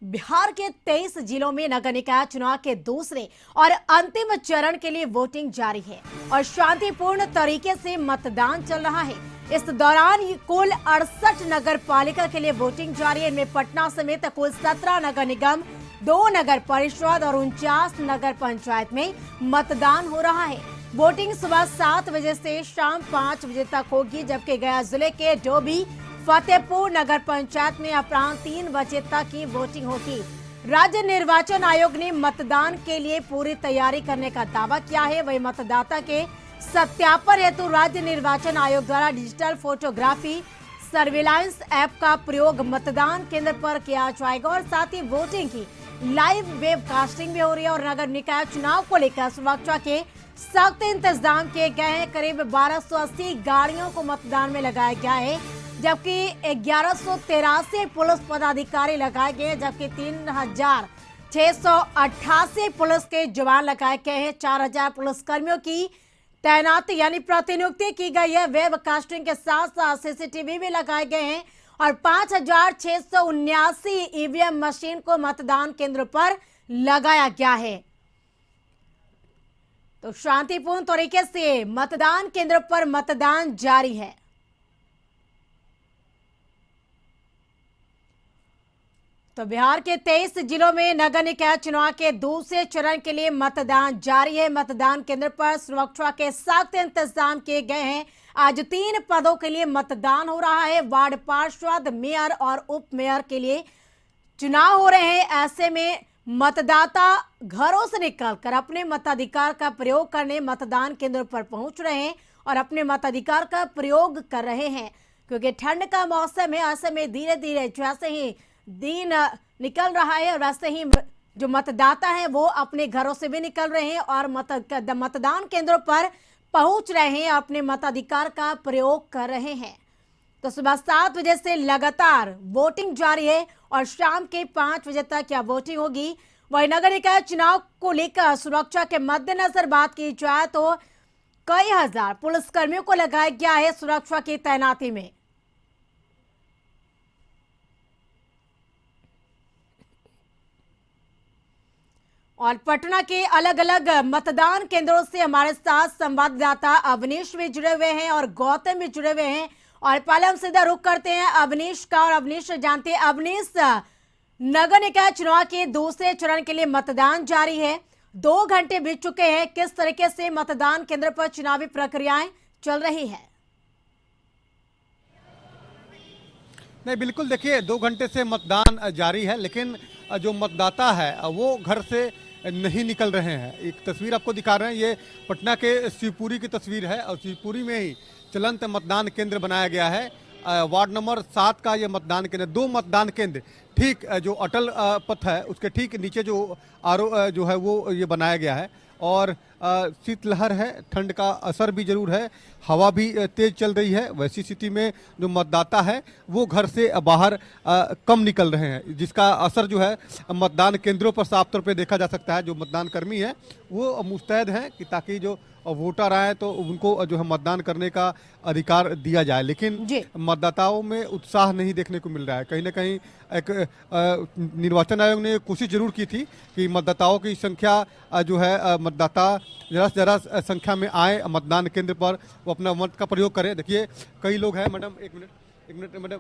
बिहार के 23 जिलों में नगर निकाय चुनाव के दूसरे और अंतिम चरण के लिए वोटिंग जारी है और शांतिपूर्ण तरीके से मतदान चल रहा है। इस दौरान कुल 68 नगर पालिका के लिए वोटिंग जारी है। इनमें पटना समेत कुल 17 नगर निगम, 2 नगर परिषद और 49 नगर पंचायत में मतदान हो रहा है। वोटिंग सुबह 7 बजे से शाम 5 बजे तक होगी, जबकि गया जिले के डोभी फतेहपुर नगर पंचायत में अपराह्न 3 बजे तक की वोटिंग होगी। राज्य निर्वाचन आयोग ने मतदान के लिए पूरी तैयारी करने का दावा किया है। वही मतदाता के सत्यापन हेतु राज्य निर्वाचन आयोग द्वारा डिजिटल फोटोग्राफी सर्विलांस ऐप का प्रयोग मतदान केंद्र पर किया जाएगा और साथ ही वोटिंग की लाइव वेबकास्टिंग भी हो रही है। और नगर निकाय चुनाव को लेकर सुरक्षा के सख्त इंतजाम किए गए हैं। करीब 1280 गाड़ियों को मतदान में लगाया गया है, जबकि 1183 पुलिस पदाधिकारी लगाए गए हैं, जबकि 3688 पुलिस के जवान लगाए गए हैं। 4000 पुलिसकर्मियों की तैनाती यानी प्रतिनियुक्ति की गई है। वेबकास्टिंग के साथ साथ सीसीटीवी भी लगाए गए हैं और 5679 ईवीएम मशीन को मतदान केंद्र पर लगाया गया है। तो शांतिपूर्ण तरीके से मतदान केंद्र पर मतदान जारी है। तो बिहार के 23 जिलों में नगर निकाय चुनाव के दूसरे चरण के लिए मतदान जारी है। मतदान केंद्र पर सुरक्षा के सख्त इंतजाम किए गए हैं। आज 3 पदों के लिए मतदान हो रहा है। वार्ड पार्षद, मेयर और उप मेयर के लिए चुनाव हो रहे हैं। ऐसे में मतदाता घरों से निकलकर अपने मताधिकार का प्रयोग करने मतदान केंद्र पर पहुंच रहे हैं और अपने मताधिकार का प्रयोग कर रहे हैं, क्योंकि ठंड का मौसम है। ऐसे में धीरे धीरे जैसे ही दिन निकल रहा है, वैसे ही जो मतदाता हैं वो अपने घरों से भी निकल रहे हैं और मतदान केंद्रों पर पहुंच रहे हैं, अपने मताधिकार का प्रयोग कर रहे हैं। तो सुबह 7 बजे से लगातार वोटिंग जारी है और शाम के 5 बजे तक यह वोटिंग होगी। वही नगर निकाय चुनाव को लेकर सुरक्षा के मद्देनजर बात की जाए तो कई हजार पुलिसकर्मियों को लगाया गया है सुरक्षा की तैनाती में। और पटना के अलग अलग मतदान केंद्रों से हमारे साथ संवाददाता अवनीश भी जुड़े हुए हैं और गौतम भी जुड़े हुए हैं। और पहले हम सीधा रुख करते हैं अवनीश का। और अवनीश जानते हैं, अवनीश, नगर निकाय चुनाव के दूसरे चरण के लिए मतदान जारी है, 2 घंटे बीत चुके हैं। किस तरीके से मतदान केंद्र पर चुनावी प्रक्रियाएं चल रही है? नहीं, बिल्कुल, देखिए 2 घंटे से मतदान जारी है, लेकिन जो मतदाता है वो घर से नहीं निकल रहे हैं। एक तस्वीर आपको दिखा रहे हैं, ये पटना के शिवपुरी की तस्वीर है और शिवपुरी में ही चलंत मतदान केंद्र बनाया गया है। वार्ड नंबर 7 का ये मतदान केंद्र, 2 मतदान केंद्र ठीक जो अटल पथ है उसके ठीक नीचे जो जो है वो ये बनाया गया है। और शीतलहर है, ठंड का असर भी जरूर है, हवा भी तेज चल रही है। वैसी स्थिति में जो मतदाता है वो घर से बाहर कम निकल रहे हैं, जिसका असर जो है मतदान केंद्रों पर साफ तौर पे देखा जा सकता है। जो मतदान कर्मी है वो मुस्तैद हैं कि ताकि जो वोटर आए तो उनको जो है मतदान करने का अधिकार दिया जाए, लेकिन मतदाताओं में उत्साह नहीं देखने को मिल रहा है। कहीं ना कहीं एक निर्वाचन आयोग ने कोशिश जरूर की थी कि मतदाताओं की संख्या जो है मतदाता ज़रा से ज़रा संख्या में आए मतदान केंद्र पर, वो अपना मत का प्रयोग करें। देखिए कई लोग हैं। मैडम एक मिनट मैडम,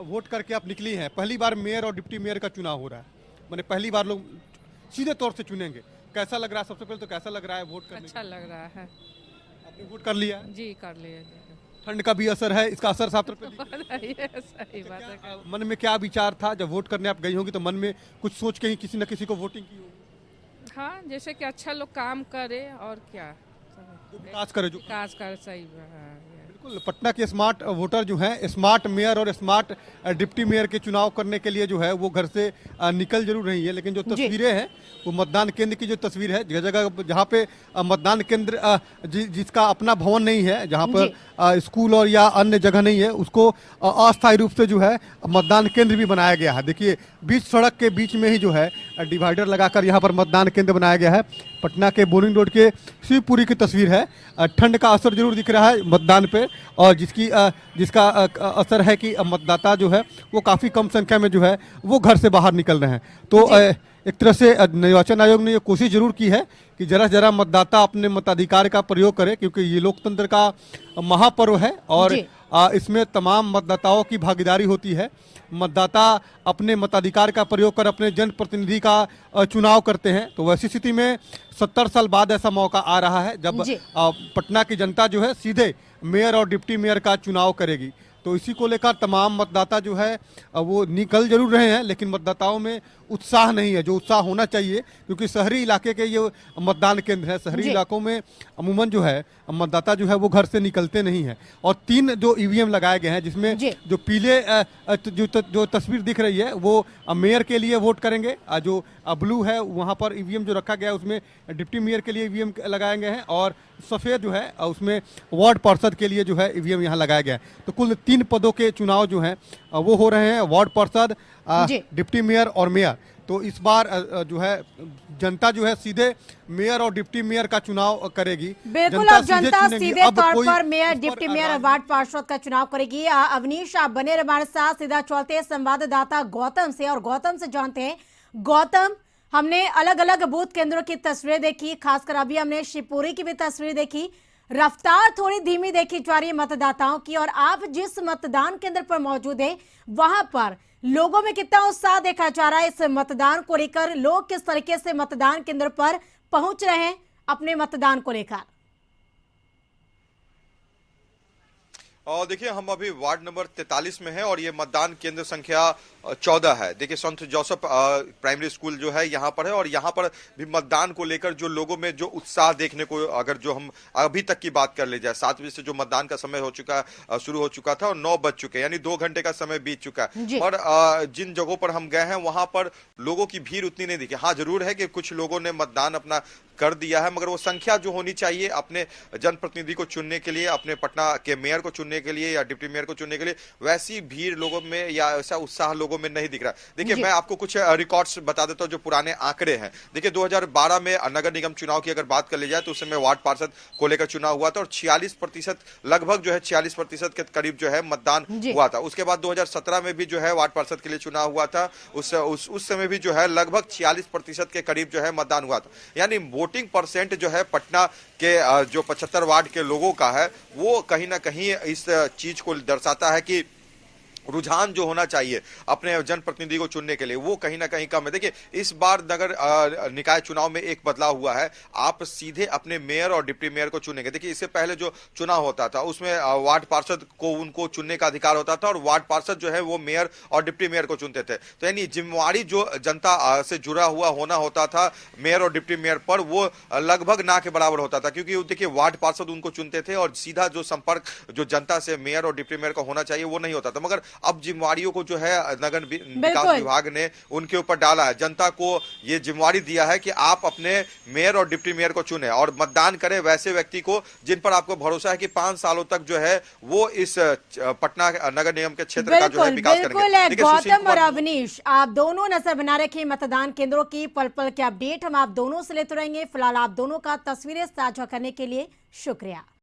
वोट करके आप निकली हैं, पहली बार मेयर और डिप्टी मेयर का चुनाव हो रहा है, मैंने पहली बार लोग सीधे तौर से चुनेंगे, कैसा लग रहा है? सबसे पहले तो कैसा लग रहा है वोट करने? अच्छा लग रहा है। आपने वोट कर लिया? जी कर लिया। ठंड का भी असर है, इसका असर साफ तौर पे सही बात है। मन में क्या विचार था जब वोट करने आप गई होंगी? तो मन में कुछ सोच के ही किसी न किसी को वोटिंग की होगी। हाँ, जैसे कि अच्छा लोग काम करे और क्या विकास करे, जो विकास करे। सही है। बिल्कुल, पटना के स्मार्ट वोटर जो हैं, स्मार्ट मेयर और स्मार्ट डिप्टी मेयर के चुनाव करने के लिए जो है वो घर से निकल जरूर रही है, लेकिन जो तस्वीरें हैं वो मतदान केंद्र की जो तस्वीर है, जगह जगह जहाँ पे मतदान केंद्र जिसका अपना भवन नहीं है, जहाँ पर स्कूल और या अन्य जगह नहीं है, उसको अस्थायी रूप से जो है मतदान केंद्र भी बनाया गया है। देखिए बीच सड़क के बीच में ही जो है डिवाइडर लगाकर यहाँ पर मतदान केंद्र बनाया गया है। पटना के बोरिंग रोड के शिवपुरी की तस्वीर है। ठंड का असर जरूर दिख रहा है मतदान पे, और जिसका असर है कि मतदाता जो है वो काफ़ी कम संख्या में जो है वो घर से बाहर निकल रहे हैं। तो एक तरह से निर्वाचन आयोग ने ये कोशिश जरूर की है कि जरा मतदाता अपने मताधिकार का प्रयोग करे, क्योंकि ये लोकतंत्र का महापर्व है और इसमें तमाम मतदाताओं की भागीदारी होती है। मतदाता अपने मताधिकार का प्रयोग कर अपने जनप्रतिनिधि का चुनाव करते हैं। तो वैसी स्थिति में 70 साल बाद ऐसा मौका आ रहा है जब पटना की जनता जो है सीधे मेयर और डिप्टी मेयर का चुनाव करेगी। तो इसी को लेकर तमाम मतदाता जो है वो निकल जरूर रहे हैं, लेकिन मतदाताओं में उत्साह नहीं है जो उत्साह होना चाहिए, क्योंकि शहरी इलाके के ये मतदान केंद्र है। शहरी इलाकों में अमूमन जो है मतदाता जो है वो घर से निकलते नहीं है। और 3 जो ईवीएम लगाए गए हैं, जिसमें जो पीले जो तस्वीर दिख रही है वो मेयर के लिए वोट करेंगे, जो ब्लू है वहाँ पर ईवीएम जो रखा गया है उसमें डिप्टी मेयर के लिए ईवीएम लगाए गए हैं, और सफ़ेद जो है उसमें वार्ड पार्षद के लिए जो है ईवीएम यहाँ लगाया गया है। तो कुल 3 पदों के चुनाव जो हैं वो हो रहे हैं, वार्ड पार्षद, डिप्टी मेयर और मेयर। तो इस बार जो है जनता जो है सीधे मेयर और डिप्टी मेयर का चुनाव करेगी। बिल्कुल, अब जनता सीधे तौर पर मेयर, डिप्टी मेयर और वार्ड पार्षद का चुनाव करेगी। अवनीश, आप बने हमारे साथ, सीधा चलते हैं संवाददाता गौतम से, और गौतम से जानते हैं। गौतम, हमने अलग अलग बूथ केंद्रों की तस्वीरें देखी, खासकर अभी हमने शिवपुरी की भी तस्वीर देखी। रफ्तार थोड़ी धीमी देखी जा रही है मतदाताओं की, और आप जिस मतदान केंद्र पर मौजूद हैं वहां पर लोगों में कितना उत्साह देखा जा रहा है इस मतदान को लेकर? लोग किस तरीके से मतदान केंद्र पर पहुंच रहे हैं अपने मतदान को लेकर? और देखिए, हम अभी वार्ड नंबर 43 में हैं और ये मतदान केंद्र संख्या 14 है। देखिए, संत जोसेफ प्राइमरी स्कूल जो है यहाँ पर है, और यहाँ पर भी मतदान को लेकर जो लोगों में जो उत्साह देखने को, अगर जो हम अभी तक की बात कर ले जाए, 7 बजे से जो मतदान का समय हो चुका, शुरू हो चुका था, और 9 बज चुके, यानी 2 घंटे का समय बीत चुका है। और जिन जगहों पर हम गए हैं वहां पर लोगों की भीड़ उतनी नहीं दिखी। हाँ, जरूर है कि कुछ लोगों ने मतदान अपना कर दिया है, मगर वो संख्या जो होनी चाहिए अपने जनप्रतिनिधि को चुनने के लिए, अपने पटना के मेयर को चुनने के लिए या डिप्टी मेयर को चुनने के लिए, वैसी भीड़ लोगों में या ऐसा उत्साह लोगों में नहीं दिख रहा। देखिए, मैं आपको कुछ रिकॉर्ड्स बता देता हूं जो पुराने आंकड़े हैं। देखिए, 2012 में नगर निगम चुनाव की अगर बात कर ली जाए तो उस समय वार्ड पार्षद को लेकर चुनाव हुआ था, और 46% लगभग जो है 46% के करीब जो है मतदान हुआ था। उसके बाद 2017 में भी जो है वार्ड पार्षद के लिए चुनाव हुआ था, उस समय भी जो है लगभग 46% के करीब जो है मतदान हुआ था। यानी वोटिंग परसेंट जो है पटना के जो 75 वार्ड के लोगों का है, वो कहीं ना कहीं इस चीज को दर्शाता है कि रुझान जो होना चाहिए अपने जनप्रतिनिधि को चुनने के लिए वो कहीं ना कहीं कम है। देखिए, इस बार नगर निकाय चुनाव में एक बदलाव हुआ है, आप सीधे अपने मेयर और डिप्टी मेयर को चुनेंगे। देखिए, इससे पहले जो चुनाव होता था उसमें वार्ड पार्षद को उनको चुनने का अधिकार होता था, और वार्ड पार्षद जो है वो मेयर और डिप्टी मेयर को चुनते थे। तो यानी जिम्मेवारी जो जनता से जुड़ा हुआ होना होता था मेयर और डिप्टी मेयर पर, वो लगभग ना के बराबर होता था, क्योंकि देखिए वार्ड पार्षद उनको चुनते थे और सीधा जो संपर्क जो जनता से मेयर और डिप्टी मेयर का होना चाहिए वो नहीं होता था। मगर अब जिम्मेवारियों को जो है नगर विकास विभाग ने उनके ऊपर डाला है। जनता को ये जिम्मेवारी दिया है कि आप अपने मेयर और डिप्टी मेयर को चुने और मतदान करें वैसे व्यक्ति को जिन पर आपको भरोसा है कि 5 सालों तक जो है वो इस पटना नगर निगम के क्षेत्र का जो है विकास करेंगे। गौतम और अवनीश, आप दोनों नजर बना रखिए मतदान केंद्रों की, पल पल के अपडेट हम आप दोनों से लेते रहेंगे। फिलहाल आप दोनों का तस्वीरें साझा करने के लिए शुक्रिया।